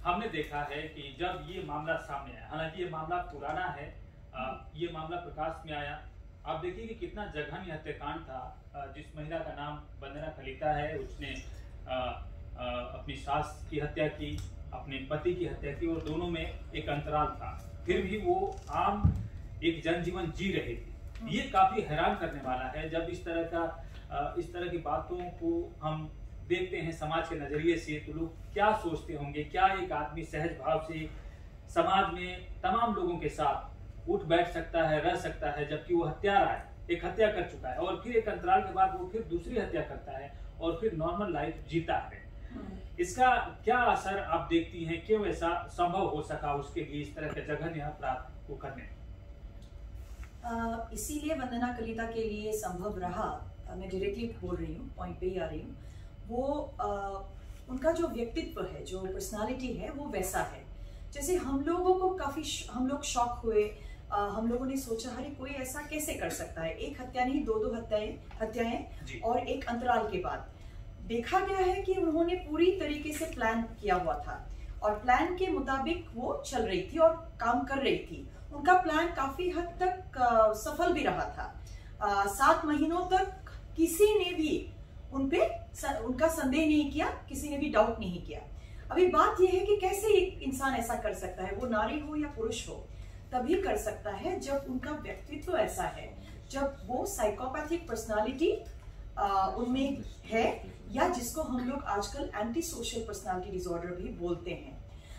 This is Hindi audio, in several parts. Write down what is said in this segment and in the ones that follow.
हमने देखा है कि जब ये मामला सामने आया, हालांकि ये मामला पुराना है, ये मामला प्रकाश में आया। आप देखिए कि कितना जघन्य हत्याकांड था। जिस महिला का नाम वंदना कलिता है, उसने अपनी सास की हत्या की, अपने पति की हत्या की, और दोनों में एक अंतराल था, फिर भी वो आम एक जनजीवन जी रहे थे। ये काफी हैरान करने वाला है जब इस तरह की बातों को हम देखते हैं समाज के नजरिए से, तो लोग क्या सोचते होंगे। क्या एक आदमी सहज भाव से समाज में तमाम लोगों के साथ उठ बैठ सकता है, रह सकता है, जबकि वो हत्यारा है, एक हत्या कर चुका है, और फिर एक अंतराल के बाद वो फिर दूसरी हत्या करता है और फिर नॉर्मल लाइफ जीता है। इसका क्या असर आप देखती हैं? क्यों ऐसा संभव हो सका उसके लिए इस तरह के जघन्य अपराध को करने? इसीलिए वंदना कलिता के लिए संभव रहा, मैं डायरेक्टली बोल रही हूँ, पॉइंट पे ही आ रही हूँ। वो उनका जो व्यक्तित्व है, जो पर्सनालिटी है, वो वैसा है। जैसे हम लोगों को हम लोग शॉक हुए, हम लोगों ने सोचा अरे कोई ऐसा कैसे कर सकता है, एक हत्या नहीं दो हत्याएं और एक अंतराल के बाद। देखा गया है कि उन्होंने पूरी तरीके से प्लान किया हुआ था और प्लान के मुताबिक वो चल रही थी और काम कर रही थी। उनका प्लान काफी हद तक सफल भी रहा था। 7 महीनों तक किसी ने भी उनका संदेह नहीं किया, किसी ने भी डाउट नहीं किया। अभी बात यह है कि कैसे एक इंसान ऐसा कर सकता है, वो नारी हो या पुरुष हो, तभी कर सकता है जब उनका व्यक्तित्व ऐसा है, जब वो साइकोपैथिक पर्सनालिटी उनमें है, या जिसको हम लोग आजकल एंटी सोशल पर्सनालिटी डिसऑर्डर भी बोलते हैं।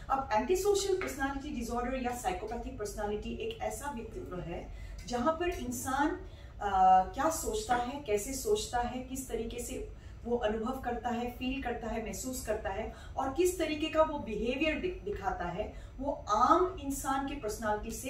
अब एंटी सोशल पर्सनालिटी डिसऑर्डर या साइकोपैथिक पर्सनालिटी एक ऐसा व्यक्तित्व है जहां पर इंसान क्या सोचता है, कैसे सोचता है, किस तरीके से वो अनुभव करता है, फील करता है, महसूस करता है, और किस तरीके का वो बिहेवियर दिखाता है, वो आम इंसान के पर्सनालिटी से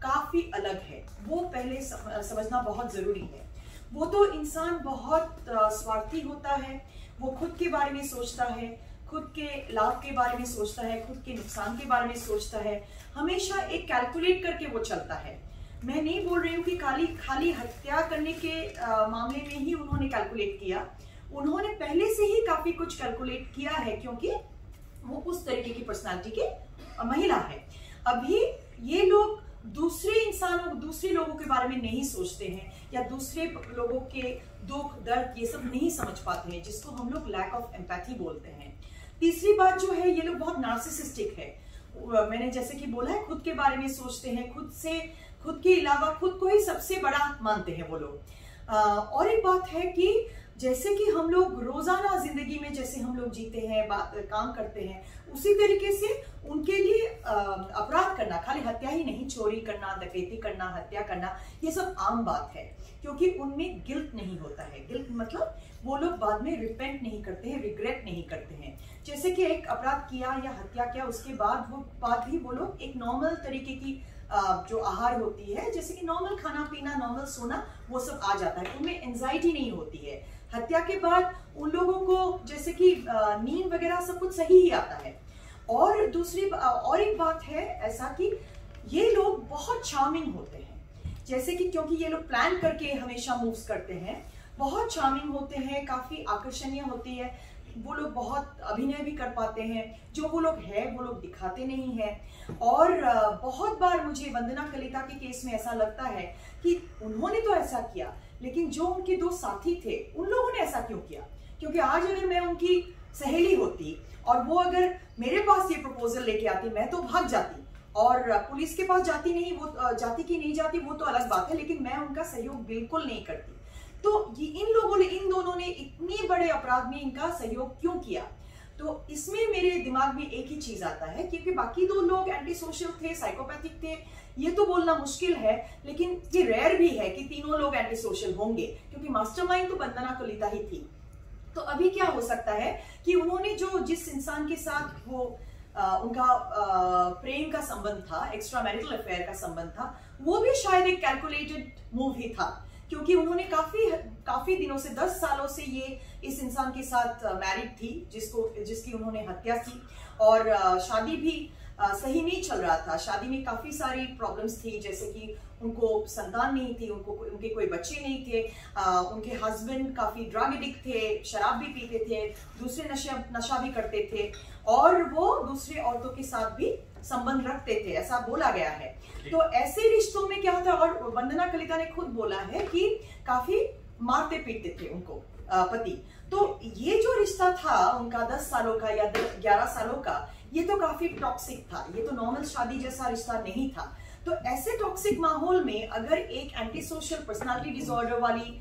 काफी अलग है। वो पहले समझना बहुत जरूरी है। वो तो इंसान बहुत स्वार्थी होता है, वो खुद के बारे में सोचता है, खुद के लाभ के बारे में सोचता है, खुद के नुकसान के बारे में सोचता है, हमेशा एक कैलकुलेट करके वो चलता है। मैं नहीं बोल रही हूँ कि खाली हत्या करने के मामले में ही उन्होंने कैलकुलेट किया, उन्होंने पहले से ही काफी कुछ कैलकुलेट किया है, क्योंकि वो उस तरीके की पर्सनालिटी की महिला है। अभी ये लोग दूसरे लोगों के बारे में नहीं सोचते हैं, या दूसरे लोगों के दुख दर्द ये सब नहीं समझ पाते हैं, जिसको हम लोग लैक ऑफ एम्पैथी बोलते हैं। तीसरी बात जो है, ये लोग बहुत नार्सिसिस्टिक है। मैंने जैसे कि बोला है, खुद के बारे में सोचते हैं, खुद के अलावा खुद को ही सबसे बड़ा मानते हैं वो लोग। और एक बात है कि जैसे कि हम लोग रोजाना जिंदगी में जैसे हम लोग जीते हैं, काम करते हैं, उसी तरीके से उनके लिए अपराध करना, खाली हत्या ही नहीं, चोरी करना, डकैती करना, हत्या करना, ये सब आम बात है, क्योंकि उनमें गिल्ट नहीं होता है। गिल्ट मतलब वो लोग बाद में रिपेंट नहीं करते हैं, रिग्रेट नहीं करते हैं। जैसे कि एक अपराध किया या हत्या किया, उसके बाद भी वो लोग एक नॉर्मल तरीके की जो आहार होती है, जैसे कि नॉर्मल खाना पीना, नॉर्मल सोना, वो सब आ जाता है, उनमें एंजाइटी नहीं होती है। हत्या के बाद उन लोगों को जैसे कि नींद वगैरह सब कुछ सही ही आता है। और एक बात है ऐसा कि ये लोग बहुत चार्मिंग होते हैं, जैसे कि क्योंकि ये लोग प्लान करके हमेशा मूव्स करते हैं, बहुत चार्मिंग होते हैं, काफी आकर्षणीय होती है। वो लोग बहुत अभिनय भी कर पाते हैं, जो वो लोग है वो लोग दिखाते नहीं हैं। और बहुत बार मुझे वंदना कलिता के केस में ऐसा लगता है कि उन्होंने तो ऐसा किया, लेकिन जो उनके 2 साथी थे उन लोगों ने ऐसा क्यों किया? क्योंकि आज अगर मैं उनकी सहेली होती और वो अगर मेरे पास ये प्रपोजल लेके आती, मैं तो भाग जाती और पुलिस के पास जाती नहीं, वो जाती कि नहीं जाती वो तो अलग बात है, लेकिन मैं उनका सहयोग बिल्कुल नहीं करती। तो इन दोनों ने इतने बड़े अपराध में इनका सहयोग क्यों किया? तो इसमें मेरे दिमाग में एक ही चीज आता है, क्योंकि बाकी 2 लोग एंटी सोशल थे, साइकोपैथिक थे, ये तो बोलना मुश्किल है, लेकिन ये रेयर भी है कि तीनों लोग एंटी सोशल होंगे, क्योंकि मास्टरमाइंड तो वंदना कलिता ही थी। तो अभी क्या हो सकता है कि उन्होंने जिस इंसान के साथ वो उनका प्रेम का संबंध था, एक्स्ट्रा मैरिटल अफेयर का संबंध था, वो भी शायद एक कैलकुलेटेड मूव ही था, क्योंकि उन्होंने काफी दिनों से 10 सालों से ये इस इंसान के साथ मैरिड थी, जिसकी उन्होंने हत्या की, और शादी भी सही नहीं चल रहा था। शादी में काफी सारी प्रॉब्लम्स थी, जैसे कि उनको संतान नहीं थी, उनके कोई बच्चे नहीं थे, उनके हस्बैंड काफी ड्रग एडिक्ट थे, शराब भी पीते थे, दूसरे नशा भी करते थे, और वो दूसरे औरतों के साथ भी संबंध रखते थे, ऐसा बोला गया है। तो ऐसे रिश्तों में क्या होता है, और वंदना कलिता ने खुद बोला है कि काफी मारते पीटते थे उनको पति। तो ये जो रिश्ता था उनका 10 सालों का या 11 सालों का, ये तो काफी टॉक्सिक था, ये तो नॉर्मल शादी जैसा रिश्ता नहीं था। तो ऐसे टॉक्सिक माहौल में अगर एक एंटी सोशल पर्सनालिटी डिसऑर्डर वाली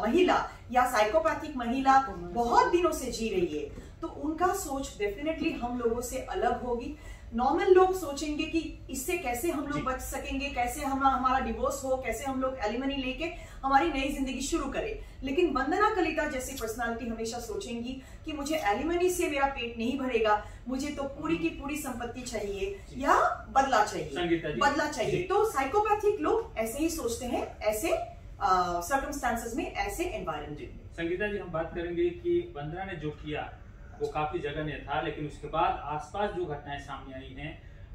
महिला या साइकोपैथिक महिला बहुत दिनों से जी रही है, तो उनका सोच डेफिनेटली हम लोगों से अलग होगी। नॉर्मल लोग सोचेंगे कि इससे कैसे हम लोग बच सकेंगे, कैसे हमारा डिवोर्स हो, कैसे हम लोग एलिमनी लेके हमारी नई जिंदगी शुरू करें। लेकिन वंदना कलिता जैसी पर्सनालिटी हमेशा सोचेंगी कि मुझे एलिमनी से मेरा पेट नहीं भरेगा, मुझे तो पूरी की पूरी संपत्ति चाहिए या बदला चाहिए। तो साइकोपैथिक लोग ऐसे ही सोचते हैं, ऐसे सर्कमस्टांसेस में, ऐसे एनवायरनमेंट में। संगीता जी, हम बात करेंगे कि वंदना ने जो किया वो काफी जघन्य था, लेकिन उसके बाद आसपास जो घटनाएं सामने आई हैं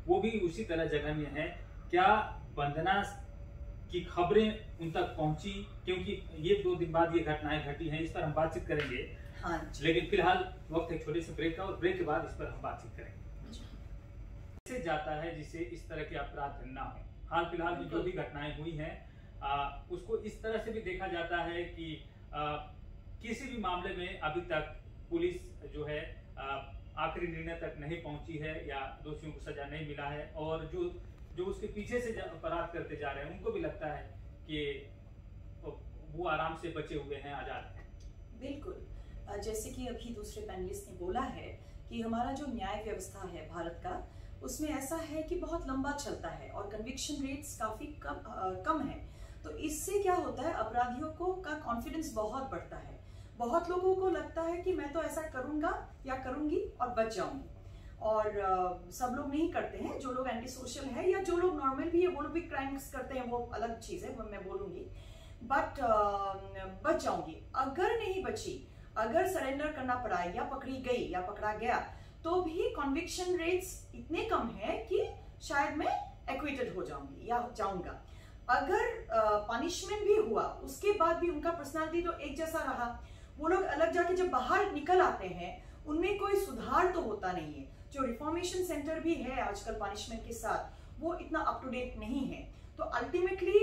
वो भी उसी तरह जघन्य है। क्या वंदना की खबरें उन तक पहुंची? क्योंकि ये 2 दिन बाद ये घटनाएं घटी हैं, इस पर हम बातचीत करेंगे। हाँ, लेकिन फिलहाल वक्त एक छोटे से ब्रेक का, और ब्रेक के बाद इस पर हम बातचीत करेंगे। कैसे जाता है जिसे इस तरह के अपराध न हो? हाल फिलहाल में जो भी घटनाएं हुई हैं उसको इस तरह से भी देखा जाता है कि किसी भी मामले में अभी तक पुलिस जो है आखिरी निर्णय तक नहीं पहुंची है या दोषियों को सजा नहीं मिला है, और जो उसके पीछे से अपराध करते जा रहे हैं उनको भी लगता है कि वो आराम से बचे हुए हैं, आजाद हैं। बिल्कुल, जैसे कि अभी दूसरे पैनलिस्ट ने बोला है कि हमारा जो न्याय व्यवस्था है भारत का, उसमें ऐसा है कि बहुत लंबा चलता है और कन्विक्शन रेट्स काफी कम है। तो इससे क्या होता है, अपराधियों का कॉन्फिडेंस बहुत बढ़ता है। बहुत लोगों को लगता है कि मैं तो ऐसा करूंगा या करूंगी और बच जाऊंगी, और सब लोग नहीं करते हैं। जो लोग एंटी सोशल है या जो लोग नॉर्मल भी है वो लोग भी क्राइम्स करते हैं, वो अलग चीज है, वो मैं बोलूंगी। बट बच जाऊंगी। अगर नहीं बची, अगर सरेंडर करना पड़ा या पकड़ी गई या पकड़ा गया, तो भी कॉन्विक्शन रेट्स इतने कम है कि शायद मैं एक्विटेड हो जाऊंगी या जाऊंगा। अगर पनिशमेंट भी हुआ, उसके बाद भी उनका पर्सनालिटी तो एक जैसा रहा। वो लोग अलग जाके जब बाहर निकल आते हैं, उनमें कोई सुधार तो होता नहीं है। जो रिफॉर्मेशन सेंटर भी है आजकल पनिशमेंट के साथ, वो इतना अप टू डेट नहीं है। तो अल्टीमेटली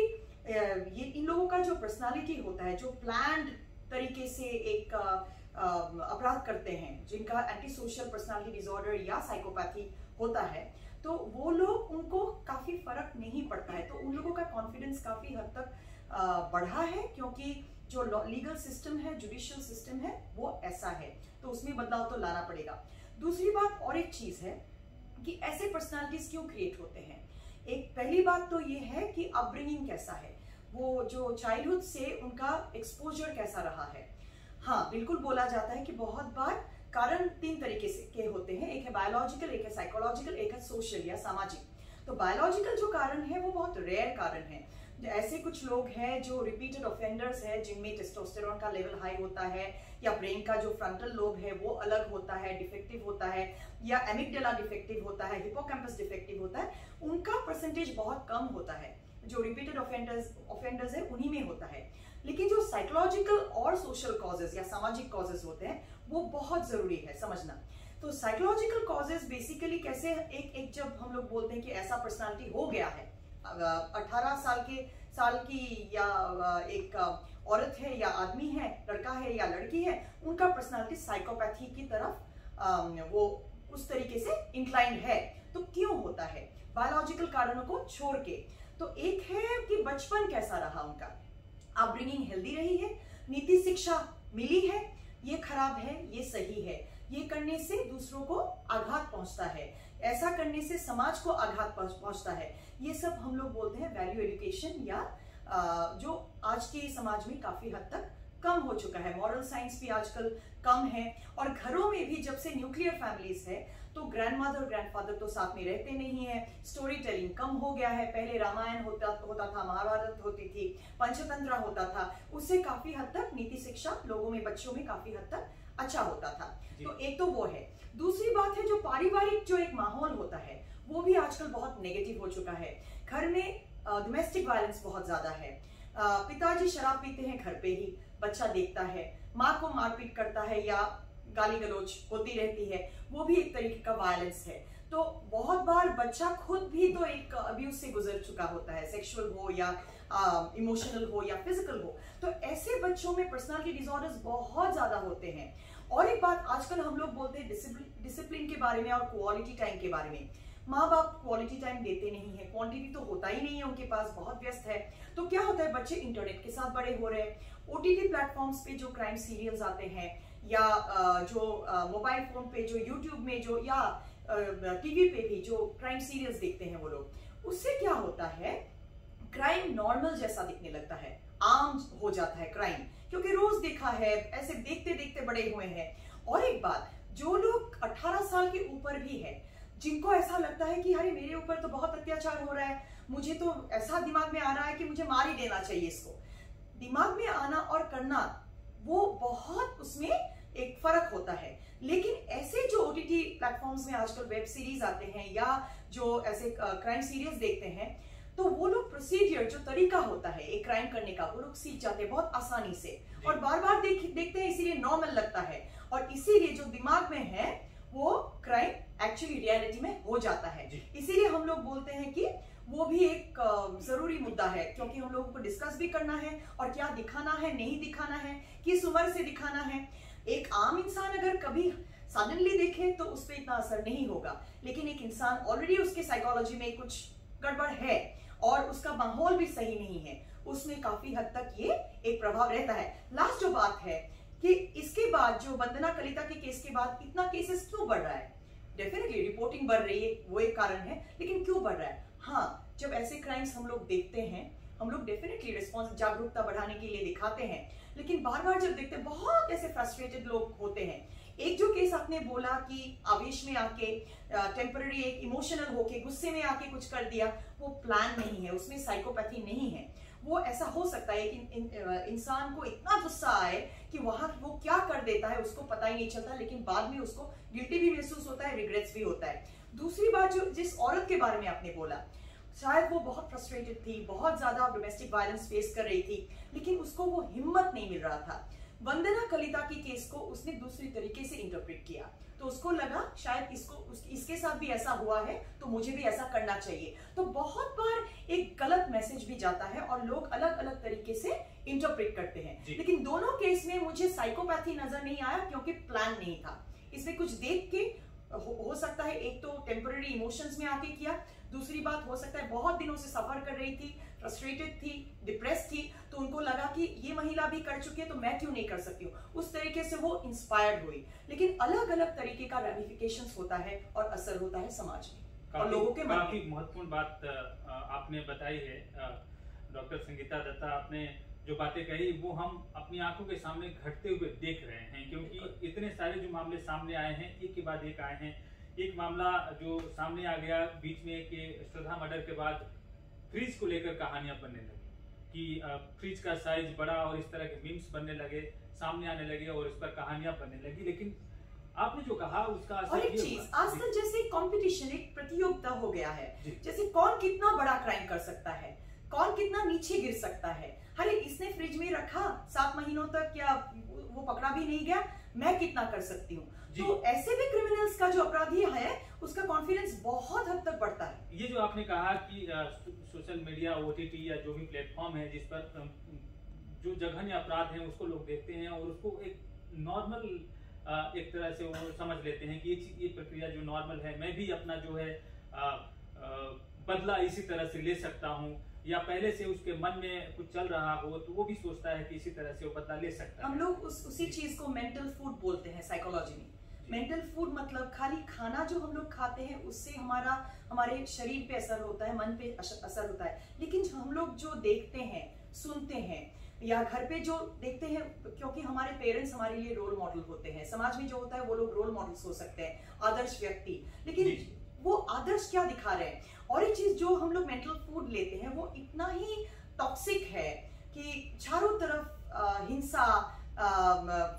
ये इन लोगों का जो पर्सनालिटी होता है, जो प्लान्ड तरीके से एक अपराध करते हैं, जिनका एंटी सोशल पर्सनालिटी डिसऑर्डर या साइकोपैथी होता है, तो वो लोग, उनको काफी फर्क नहीं पड़ता है। तो उन लोगों का कॉन्फिडेंस काफी हद तक बढ़ा है, क्योंकि जो लीगल सिस्टम है, जुडिशियल सिस्टम है, वो ऐसा है। तो उसमें बदलाव तो लाना पड़ेगा। दूसरी बात और एक चीज है कि ऐसे पर्सनालिटीज क्यों क्रिएट होते हैं। एक पहली बात तो ये है कि अपब्रिंगिंग कैसा है, वो जो चाइल्डहुड से उनका एक्सपोजर कैसा रहा है। हाँ, बिल्कुल बोला जाता है कि बहुत बार कारण 3 तरीके से के होते हैं, एक है बायोलॉजिकल, एक है साइकोलॉजिकल, एक है सोशल या सामाजिक। तो बायोलॉजिकल जो कारण है वो बहुत रेयर कारण है। ऐसे कुछ लोग हैं जो रिपीटेड ऑफेंडर्स है, जिनमें टेस्टोस्टेरोन का लेवल हाई होता है, या ब्रेन का जो फ्रंटल लोब है वो अलग होता है, डिफेक्टिव होता है, या एमिगडाला डिफेक्टिव होता है, हिपोकैम्पस डिफेक्टिव होता है। उनका परसेंटेज बहुत कम होता है। जो रिपीटेड ऑफेंडर्स है उन्हीं में होता है। लेकिन जो साइकोलॉजिकल और सोशल कॉजेज या सामाजिक कॉजेज होते हैं, वो बहुत जरूरी है समझना। तो साइकोलॉजिकल कॉजेज बेसिकली कैसे, एक जब हम लोग बोलते हैं कि ऐसा पर्सनालिटी हो गया है, 18 साल की या एक औरत है या आदमी है, लड़का है या लड़की है, उनका पर्सनालिटी साइकोपैथी की तरफ वो उस तरीके से इंक्लाइंड है। तो क्यों होता है, बायोलॉजिकल कारणों को छोड़ के। तो एक है कि बचपन कैसा रहा उनका, अपब्रिंगिंग हेल्दी रही है, नीति शिक्षा मिली है, ये खराब है, ये सही है, ये करने से दूसरों को आघात पहुंचता है, ऐसा करने से समाज को आघात पहुंचता है। ये सब हम लोग बोलते हैं वैल्यू एजुकेशन, या जो आज के समाज में काफी हद तक कम हो चुका है। मॉरल साइंस भी आजकल कम है, और घरों में भी जब से न्यूक्लियर फैमिलीज है, तो ग्रैंडमदर ग्रैंडफादर तो साथ में रहते नहीं है, स्टोरी टेलिंग कम हो गया है। पहले रामायण होता था, महाभारत होती थी, पंचतंत्र होता था, उससे काफी हद तक नीति शिक्षा लोगों में, बच्चों में काफी हद तक अच्छा होता था। तो एक तो वो है। दूसरी बात है जो पारिवारिक जो एक माहौल होता है, वो भी आजकल बहुत नेगेटिव हो चुका है। घर में डोमेस्टिक वायलेंस बहुत ज्यादा है। पिताजी शराब पीते हैं घर पे ही, बच्चा देखता है, माँ को मारपीट करता है या गाली गलौज होती रहती है, वो भी एक तरीके का वायलेंस है। तो बहुत बार बच्चा खुद भी तो एक अब्यूज से गुजर चुका होता है, सेक्सुअल हो या इमोशनल हो या फिजिकल हो। तो ऐसे बच्चों में पर्सनालिटी डिसऑर्डर्स बहुत ज्यादा होते हैं। और एक बात आजकल हम लोग बोलते हैं डिसिप्लिन के बारे में और क्वालिटी टाइम के बारे में। माँ बाप क्वालिटी टाइम देते नहीं है, क्वांटिटी तो होता ही नहीं है उनके पास, बहुत व्यस्त है। तो क्या होता है, बच्चे इंटरनेट के साथ बड़े हो रहे हैं, ओटीटी प्लेटफॉर्म्स पे जो क्राइम सीरियल्स आते हैं या जो मोबाइल फोन पे जो यूट्यूब में जो या टीवी पे भी जो क्राइम सीरियल्स देखते हैं वो लोग, उससे क्या होता है, क्राइम नॉर्मल जैसा दिखने लगता है, आम हो जाता है क्राइम, क्योंकि रोज देखा है, ऐसे देखते देखते बड़े हुए हैं। और एक बात, जो लोग 18 साल के ऊपर भी है, जिनको ऐसा लगता है कि अरे मेरे ऊपर तो बहुत अत्याचार हो रहा है, मुझे तो ऐसा दिमाग में आ रहा है कि मुझे मार ही देना चाहिए इसको, दिमाग में आना और करना वो बहुत उसमें एक फर्क होता है। लेकिन ऐसे जो ओटीटी प्लेटफॉर्म्स में आजकल वेब सीरीज आते हैं या जो ऐसे क्राइम सीरीज देखते हैं, तो वो लोग प्रोसीजर जो तरीका होता है एक क्राइम करने का, वो लोग सीख जाते हैं बहुत आसानी से और बार बार देखते हैं, इसीलिए नॉर्मल लगता है। और इसीलिए जो दिमाग में है वो क्राइम एक्चुअली रियलिटी में हो जाता है। इसीलिए हम लोग बोलते हैं कि वो भी एक जरूरी मुद्दा है, क्योंकि हम लोगों को डिस्कस भी करना है और क्या दिखाना है, नहीं दिखाना है, किस उम्र से दिखाना है। एक आम इंसान अगर कभी सडनली देखे तो उस पर इतना असर नहीं होगा, लेकिन एक इंसान ऑलरेडी उसके साइकोलॉजी में कुछ गड़बड़ है और उसका माहौल भी सही नहीं है, उसमें काफी हद तक ये एक प्रभाव रहता है। लास्ट जो बात है कि इसके बाद जो वंदना कलिता के केस के बाद इतना केसेस क्यों बढ़ रहा है, डेफिनेटली रिपोर्टिंग बढ़ रही है, वो एक कारण है, लेकिन क्यों बढ़ रहा है? हाँ, जब ऐसे क्राइम्स हम लोग देखते हैं, हम लोग डेफिनेटली रिस्पॉन्स जागरूकता बढ़ाने के लिए दिखाते हैं, लेकिन बार बार जब देखते हैं बहुत ऐसे फ्रस्ट्रेटेड लोग होते हैं। एक जो केस आपने बोला कि आवेश में आके टेम्पररी एक इमोशनल होके गुस्से में आके कुछ कर दिया, वो प्लान नहीं है, उसमें साइकोपैथी नहीं है। वो ऐसा हो सकता है कि इंसान को इतना गुस्सा आए कि वहां वो क्या कर देता है उसको पता ही नहीं चलता, लेकिन बाद में उसको गिल्टी भी महसूस होता है, रिग्रेट्स भी होता है। दूसरी बात, जो जिस औरत के बारे में आपने बोला, शायद वो बहुत फ्रस्ट्रेटेड थी, बहुत ज्यादा डोमेस्टिक वायलेंस फेस कर रही थी, लेकिन उसको वो हिम्मत नहीं मिल रहा था। वंदना कलिता के केस को उसने दूसरी तरीके से इंटरप्रेट किया, तो उसको लगा शायद इसके साथ भी ऐसा हुआ है तो मुझे भी ऐसा करना चाहिए। तो बहुत बार एक गलत मैसेज भी जाता है और लोग अलग अलग तरीके से इंटरप्रेट करते हैं। लेकिन दोनों केस में मुझे साइकोपैथी नजर नहीं आया, क्योंकि प्लान नहीं था। इसमें कुछ देख के हो सकता है, एक तो टेम्पररी इमोशंस में आके किया, दूसरी बात हो सकता है बहुत दिनों से सफर कर रही थी, फ्रस्ट्रेटेड थी, डिप्रेस थी, तो उनको लगा कि ये महिला भी कर चुकी है तो मैं क्यों नहीं कर सकती हूँ, उस तरीके से वो इंस्पायर्ड हुई। लेकिन अलग अलग तरीके का रेमिफिकेशंस होता है और असर होता है समाज में और लोगों के मन में। काफी महत्वपूर्ण बात आपने बताई है डॉक्टर संगीता दत्ता। आपने जो बातें कही वो हम अपनी आंखों के सामने घटते हुए देख रहे हैं, क्योंकि इतने सारे जो मामले सामने आए हैं, एक के बाद एक आए हैं। एक मामला जो सामने आ गया बीच में कि श्रद्धा मर्डर के बाद फ्रिज को लेकर कहानियां बनने लगी कि फ्रिज का साइज बड़ा और इस तरह के मीम्स बनने लगे, सामने आने लगे और इस पर कहानियां बनने लगी। लेकिन आपने जो कहा उसका और एक चीज, आजकल जैसे कंपटीशन, एक प्रतियोगिता हो गया है, जैसे कौन कितना बड़ा क्राइम कर सकता है, कौन कितना नीचे गिर सकता है। अरे इसने फ्रिज में रखा 7 महीनों तक, क्या वो पकड़ा भी नहीं गया, मैं कितना कर सकती हूँ। तो ऐसे भी क्रिमिनल्स का जो अपराधी है उसका कॉन्फिडेंस बहुत हद तक बढ़ता है। ये जो आपने कहा कि सोशल मीडिया, ओटीटी या जो भी प्लेटफॉर्म है जिस पर जो जघन्य अपराध हैं उसको लोग देखते हैं और उसको एक नॉर्मल एक तरह से वो समझ लेते हैं कि ये प्रक्रिया जो नॉर्मल है, मैं भी अपना जो है बदला इसी तरह से ले सकता हूँ, या पहले से उसके मन में कुछ चल रहा हो तो वो भी सोचता है कि इसी तरह से वो बदला ले सकता है। हम लोग उसी चीज को मेंटल फूड बोलते हैं साइकोलॉजी में। मेंटल फूड मतलब खाली खाना जो हम लोग खाते हैं उससे हमारे शरीर पे असर होता है, मन पे असर होता है, लेकिन हम लोग जो देखते हैं, सुनते हैं या घर पे जो देखते हैं, क्योंकि हमारे पेरेंट्स हमारे लिए रोल मॉडल होते हैं, समाज में जो होता है वो लोग रोल मॉडल्स हो सकते हैं, आदर्श व्यक्ति, लेकिन वो आदर्श क्या दिखा रहे हैं। और एक चीज जो हम लोग मेंटल फूड लेते हैं वो इतना ही टॉक्सिक है कि चारों तरफ हिंसा,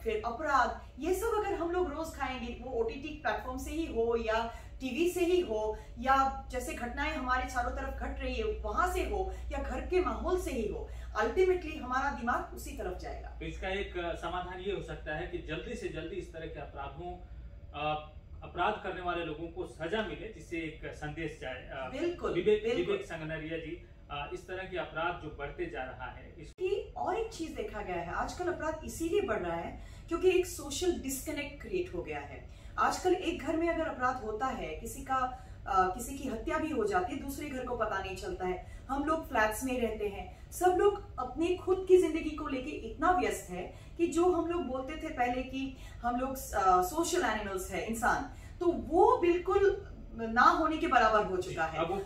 फिर अपराध, ये सब अगर हम लोग रोज खाएंगे, वो ओटीटी प्लेटफॉर्म से ही हो या टीवी से ही हो, या जैसे घटनाएं हमारे चारों तरफ घट रही है वहां से हो, या घर के माहौल से ही हो, अल्टीमेटली हमारा दिमाग उसी तरफ जाएगा। तो इसका एक समाधान ये हो सकता है कि जल्दी से जल्दी इस तरह के अपराध करने वाले लोगों को सजा मिले, जिससे एक संदेश जाए। बिल्कुल विवेक संगनरिया जी, इस तरह के अपराध जो बढ़ते जा रहा है इसकी और एक चीज देखा गया है, आजकल अपराध इसीलिए बढ़ रहा है क्योंकि एक सोशल डिस्कनेक्ट क्रिएट हो गया है। आजकल एक घर में अगर अपराध होता है, किसी की हत्या भी हो जाती है, दूसरे घर को पता नहीं चलता है। हम लोग फ्लैट्स में रहते हैं, सब लोग अपनी खुद की जिंदगी को लेके इतना व्यस्त है कि जो हम लोग बोलते थे पहले कि हम लोग सोशल एनिमल्स है इंसान, तो वो बिल्कुल ना होने के बराबर हो चुका है। तो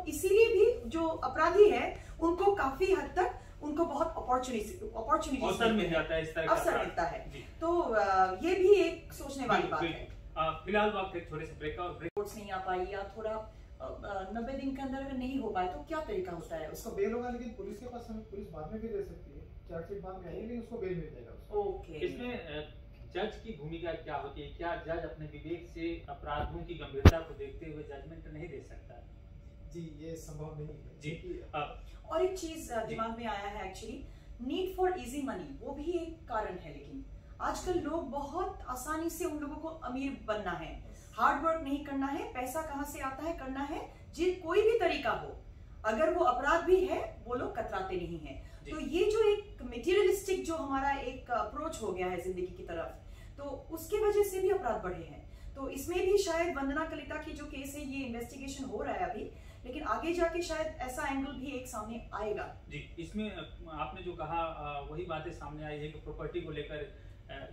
इसीलिए भी जो अपराधी है उनको काफी हद तक उनको बहुत अपॉर्चुनिटी अवसर मिल जाता है, इस तरह अवसर मिलता है। तो ये भी एक सोचने वाली बात है। फिलहाल वक्त एक छोटे से ब्रेक नहीं आ पाई, या थोड़ा 90 दिन के अंदर अगर नहीं हो पाए तो क्या तरीका होता है? उसको बेल होगा, लेकिन पुलिस के पास हमें पुलिस बाद में भी दे सकती है, चार्जशीट बाद में आएगी, लेकिन उसको बेल मिल जाएगा। ओके, इसमें जज की भूमिका क्या होती है? क्या जज अपने विवेक से अपराधों की गंभीरता को देखते हुए जजमेंट नहीं दे सकता? जी, ये संभव नहीं है जी। और एक चीज दिमाग में आया है actually, need for easy money, वो भी एक कारण है। लेकिन आजकल लोग बहुत आसानी से, उन लोगों को अमीर बनना है, हार्ड वर्क नहीं करना है, पैसा कहाँ से आता है करना है, कोई भी तरीका हो, अगर वो अपराध भी है वो लोग कतराते नहीं है। तो ये जो एक मटेरियलिस्टिक जो हमारा एक अप्रोच हो गया है जिंदगी की तरफ, तो उसकी वजह से भी अपराध बढ़े हैं। तो इसमें भी शायद वंदना कलिता की जो केस है, ये इन्वेस्टिगेशन हो रहा है अभी, लेकिन आगे जाके शायद ऐसा एंगल भी एक सामने आएगा। जी, इसमें आपने जो कहा वही बातें सामने आई है कि प्रॉपर्टी को लेकर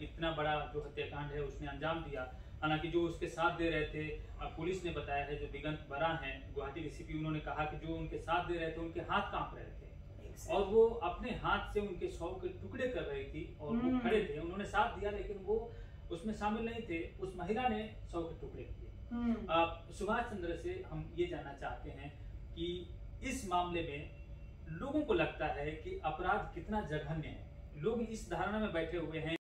इतना बड़ा जो हत्याकांड है उसने अंजाम दिया। हालांकि जो उसके साथ दे रहे थे, पुलिस ने बताया है, जो दिगंत बरा हैं गुवाहाटी डीसीपी, उन्होंने कहा कि जो उनके साथ दे रहे थे उनके हाथ कांप रहे थे और वो अपने हाथ से उनके शव के टुकड़े कर रही थी और वो खड़े थे, उन्होंने साथ दिया लेकिन वो उसमें शामिल नहीं थे। उस महिला ने शव के टुकड़े किए। सुभाष चंद्र से हम ये जानना चाहते हैं कि इस मामले में लोगों को लगता है कि अपराध कितना जघन्य है। लोग इस धारणा में बैठे हुए हैं